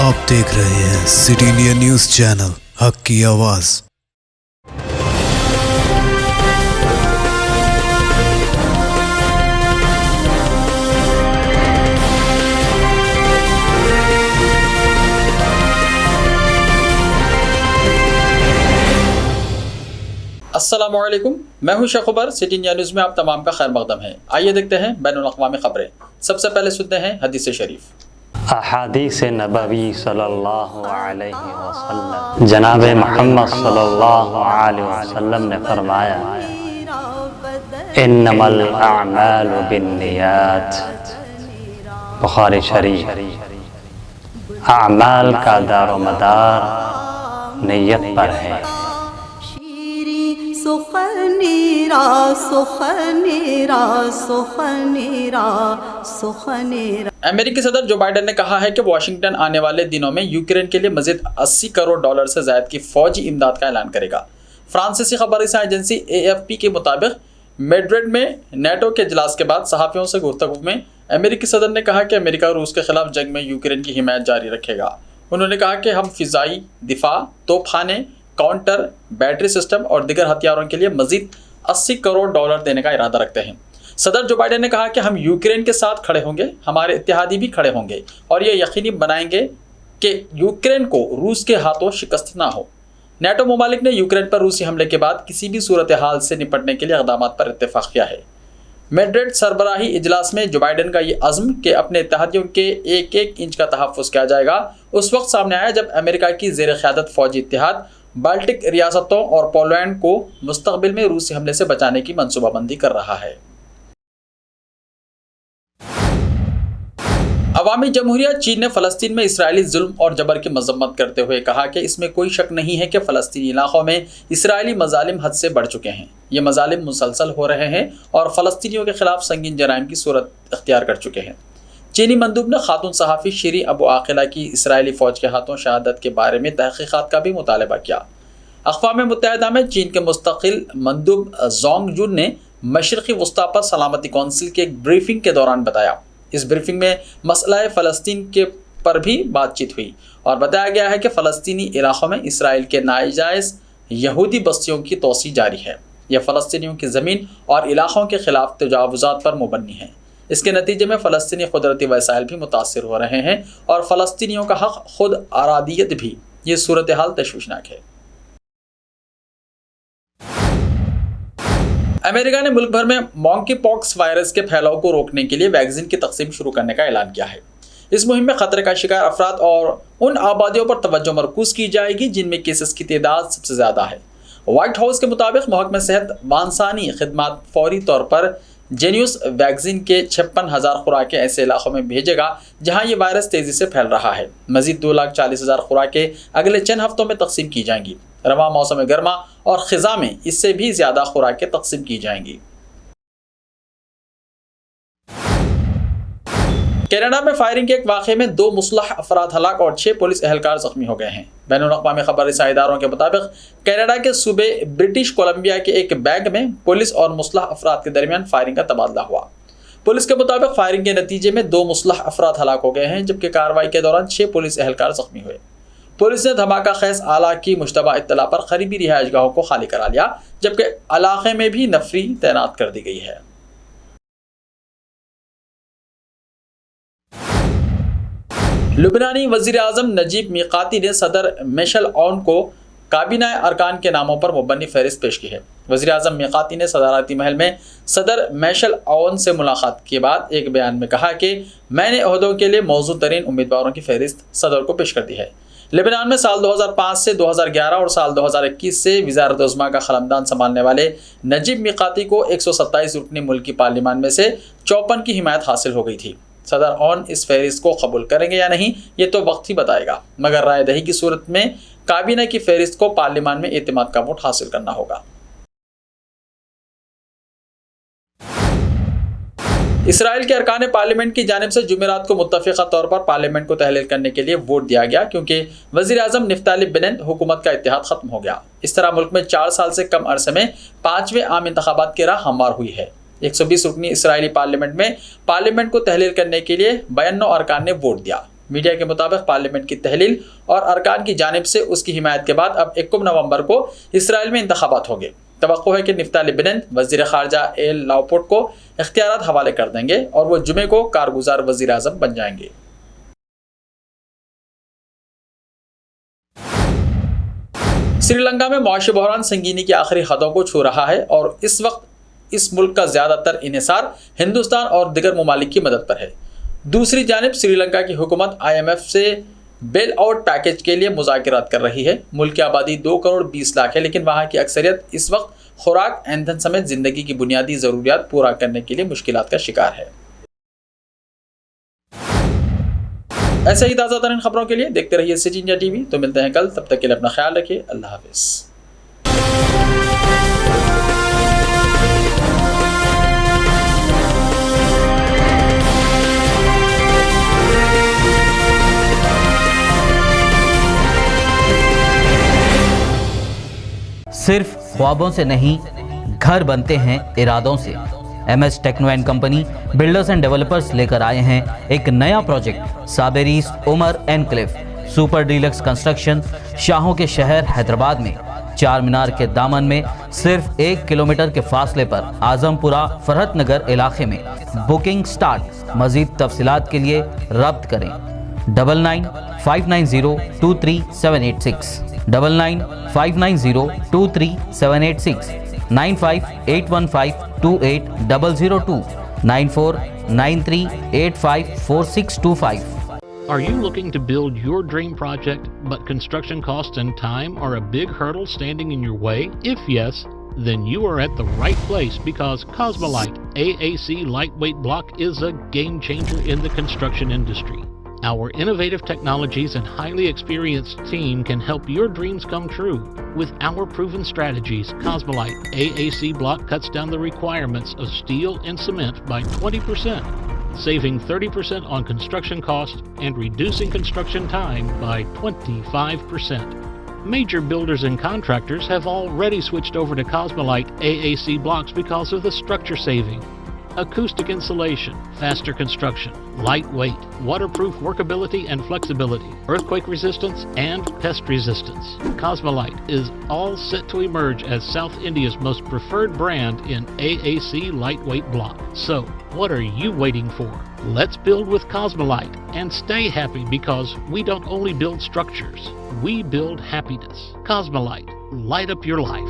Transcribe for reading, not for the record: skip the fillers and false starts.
आप देख रहे हैं सिटी इंडिया न्यूज़ चैनल, हक की आवाज़। अस्सलामुअलैकुम, मैं हूं शेख उबर। सिटी इंडिया न्यूज़ में आप तमाम का खैर मकदम है। आइए देखते हैं बैनुल-अक़वामी खबरें। सबसे पहले सुनते हैं हदीस शरीफ। अहादीस नबवी सल्लल्लाहु अलैहि वसल्लम, जनाब मोहम्मद सल्लल्लाहु अलैहि वसल्लम ने फरमाया, इन्नमल अअमालु बिन्नियात। बुखारी शरीफ। अमाल का दारोमदार नियत पर है। अमेरिकी सदर जो बाइडेन ने कहा है कि वाशिंगटन आने वाले दिनों में यूक्रेन के लिए मजीद 80 करोड़ डॉलर से ज़ायद की फौजी इमदाद का ऐलान करेगा। फ्रांसीसी खबररसा एजेंसी AFP के मुताबिक मैड्रिड में नेटो के इजलास के बाद सहाफ़ियों से गुफ्तगू में अमेरिकी सदर ने कहा कि अमेरिका रूस के खिलाफ जंग में यूक्रेन की हिमायत जारी रखेगा। उन्होंने कहा कि हम फ़िज़ाई दिफा, तोपखाने, काउंटर बैटरी सिस्टम और दीगर हथियारों के लिए मजीद 80 करोड़ डॉलर देने का इरादा रखते हैं। सदर जो बाइडेन ने कहा कि हम यूक्रेन के साथ खड़े होंगे, हमारे इत्तेहादी भी खड़े होंगे और ये यकीनी बनाएंगे कि यूक्रेन को रूस के हाथों शिकस्त ना हो। नेटो ममालिक ने यूक्रेन पर रूसी हमले के बाद किसी भी सूरत हाल से निपटने के लिए इक़दाम पर इत्तेफाक किया है। मैड्रिड सरबराही इजलास में जो बाइडेन का ये अज़्म कि अपने इत्तेहादियों के एक एक इंच का तहफ़्फ़ुज़ किया जाएगा उस वक्त सामने आया जब अमेरिका की ज़ेर क़यादत फ़ौजी इत्तेहाद बाल्टिक रियासतों और पोलैंड को मुस्तक़बिल में रूसी हमले से बचाने की मनसूबाबंदी कर रहा है। अवामी जमहूरिया चीन ने फ़लस्तीन में इसराइली जुल्म और जबर की मज़म्मत करते हुए कहा कि इसमें कोई शक नहीं है कि फ़लस्तीनी इलाक़ों में इसराइली मज़ालिम हद से बढ़ चुके हैं। ये मज़ालिम मुसलसल हो रहे हैं और फ़लस्तीनियों के ख़िलाफ़ संगीन जराइम की सूरत इख्तियार कर चुके हैं। चीनी मंदूब ने खातून सहाफ़ी शीरी अबू आक़िला की इसराइली फ़ौज के हाथों शहादत के बारे में तहक़ीक़ात का भी मुतालबा किया। अक़वाम मुत्तहिदा में चीन के मुस्तक़िल मंदूब ज़ोंग जुन ने मशरिक़ी वस्ता पर सलामती कौंसिल के एक ब्रीफिंग के दौरान बताया। इस ब्रीफिंग में मसला फ़लस्तीन के पर भी बातचीत हुई और बताया गया है कि फ़लस्तीनी इलाक़ों में इसराइल के नाजायज़ यहूदी बस्तियों की तोसी जारी है। यह फ़लस्तीनियों की ज़मीन और इलाक़ों के ख़िलाफ़ तजावुज़ात पर मुबन्नी है। इसके नतीजे में फ़लस्तीनी क़ुदरती वसाइल भी मुतासिर हो रहे हैं और फ़लस्तीनियों का हक़ खुद आरादियत भी। ये सूरत हाल तशवीशनाक है। अमेरिका ने मुल्क भर में मॉन्की पॉक्स वायरस के फैलाव को रोकने के लिए वैक्सीन की तकसीम शुरू करने का ऐलान किया है। इस मुहिम में ख़तरे का शिकार अफराद और उन आबादियों पर तवज्जो मरकूज़ की जाएगी जिनमें केसेस की तादाद सबसे ज़्यादा है। वाइट हाउस के मुताबिक महकमा सेहत बांसानी खिदमात फौरी तौर पर जेन्यूस वैक्सीन के 56,000 खुराकें ऐसे इलाक़ों में भेजेगा जहां ये वायरस तेज़ी से फैल रहा है। मज़ीद 2,40,000 खुराकें अगले चंद हफ्तों में तकसीम की जाएंगी। रवां मौसम गर्मा और ख़िज़ा में इससे भी ज़्यादा खुराकें तकसीम की जाएंगी। कनाडा में फायरिंग के एक वाक़े में 2 मुसल्लह अफराद हलाक और 6 पुलिस एहलकार ज़ख्मी हो गए हैं। बैनुल-अक़वामी खबररसा इदारों के मुताबिक कनाडा के सूबे ब्रिटिश कोलंबिया के एक बैंक में पुलिस और मुसल्लह अफराद के दरमियान फायरिंग का तबादला हुआ। पुलिस के मुताबिक फायरिंग के नतीजे में 2 मुसल्लह अफराद हलाक हो गए हैं जबकि कार्रवाई के दौरान 6 पुलिस एहलकार ज़ख्मी हुए। पुलिस ने धमाका ख़ैज़ आला की मुश्तबा इत्तला पर करीबी रिहायशगाहों को खाली करा लिया जबकि इलाक़े में भी नफरी तैनात कर दी गई है। लुबनानी वज़ीर आज़म नजीब मीक़ाती ने सदर मिशेल औन को काबीना अरकान के नामों पर मुबन्नी फहरिस्त पेश की है। वज़ीर आज़म मीक़ाती ने सदारती महल में सदर मिशेल औन से मुलाकात के बाद एक बयान में कहा कि मैंने ओहदों के लिए मौजूद तरीन उम्मीदवारों की फहरिस्त सदर को पेश कर दी है। लेबनान में साल 2005 से 2011 और साल 2021 से वज़ारत उज़्मा का खलमदान संभालने वाले नजीब मीक़ाती को 127 रुकनी मुल्क की पार्लियामान में से 54 की हिमायत हासिल हो गई थी। सदर ऑन इस फहरिस्त को कबूल करेंगे या नहीं ये तो वक्त ही बताएगा, मगर राय दही की सूरत में काबीना की फहरिस्त को पार्लियामान में एतमाद का वोट हासिल करना होगा। इसराइल के अरकान पार्लियामेंट की जानिब से जुमेरात को मुत्तफ़िक़ा तौर पर पार्लियामेंट को तहलील करने के लिए वोट दिया गया क्योंकि वज़ीर आज़म नफ्ताली बेनेट हुकूमत का इत्तेहाद ख़त्म हो गया। इस तरह मुल्क में 4 साल से कम अरसे में 5वें आम इंतखाबात की राह हमवार हुई है। 120 रुकनी इसराइली पार्लियामेंट में पार्लियामेंट को तहलील करने के लिए 92 अरकान ने वोट दिया। मीडिया के मुताबिक पार्लियामेंट की तहलील और अरकान की जानिब से उसकी हिमायत के बाद अब 21 नवंबर को इसराइल में इंतखाबात होंगे। तवक्को है कि निफ्ताली बेनेट वज़ीर ख़ारजा एल लापोर्ट को इख्तियारात हवाले कर देंगे और वो जुमे को कारगुजार वज़ीर आज़म बन जाएंगे। श्रीलंका में मुआशी बहरान संगीनी की आखिरी हदों को छू रहा है और इस वक्त इस मुल्क का ज़्यादातर इन्हिसार हिंदुस्तान और दिगर ममालिक की मदद पर है। दूसरी जानिब श्रीलंका की हुकूमत IMF से बेल आउट पैकेज के लिए मुज़ाकरात कर रही है। मुल्क की आबादी 2 करोड़ 20 लाख है, लेकिन वहाँ की अक्सरियत इस वक्त खुराक, ईंधन समेत ज़िंदगी की बुनियादी ज़रूरियात पूरा करने के लिए मुश्किलात का शिकार है। ऐसे ही ताज़ा तरीन खबरों के लिए देखते रहिए सिटी इंडिया टीवी। तो मिलते हैं कल, तब तक के लिए अपना ख्याल रखिए। अल्लाह हाफिज़। सिर्फ ख्वाबों से नहीं, घर बनते हैं इरादों से। MS techno and company builders and developers लेकर आए हैं एक नया प्रोजेक्ट साबेरीज Umar enclave super deluxe construction. शाहों के शहर हैदराबाद में चार मीनार के दामन में सिर्फ 1 किलोमीटर के फासले पर आजमपुरा फरहत नगर इलाके में बुकिंग स्टार्ट। मजीद तफसीलात के लिए रब्त करें 9959023786 9959023786 9581528002 9493854625। Are you looking to build your dream project, but construction costs and time are a big hurdle standing in your way? If yes, then you are at the right place, because Cosmolite AAC lightweight block is a game changer in the construction industry. Our innovative technologies and highly experienced team can help your dreams come true. With our proven strategies, Cosmolite AAC block cuts down the requirements of steel and cement by 20%, saving 30% on construction costs and reducing construction time by 25%. Major builders and contractors have already switched over to Cosmolite AAC blocks because of the structure saving. Acoustic insulation, faster construction, lightweight, waterproof workability and flexibility, earthquake resistance and pest resistance. Cosmolite is all set to emerge as South India's most preferred brand in AAC lightweight block. So, what are you waiting for? Let's build with Cosmolite and stay happy, because we don't only build structures, we build happiness. Cosmolite, light up your life.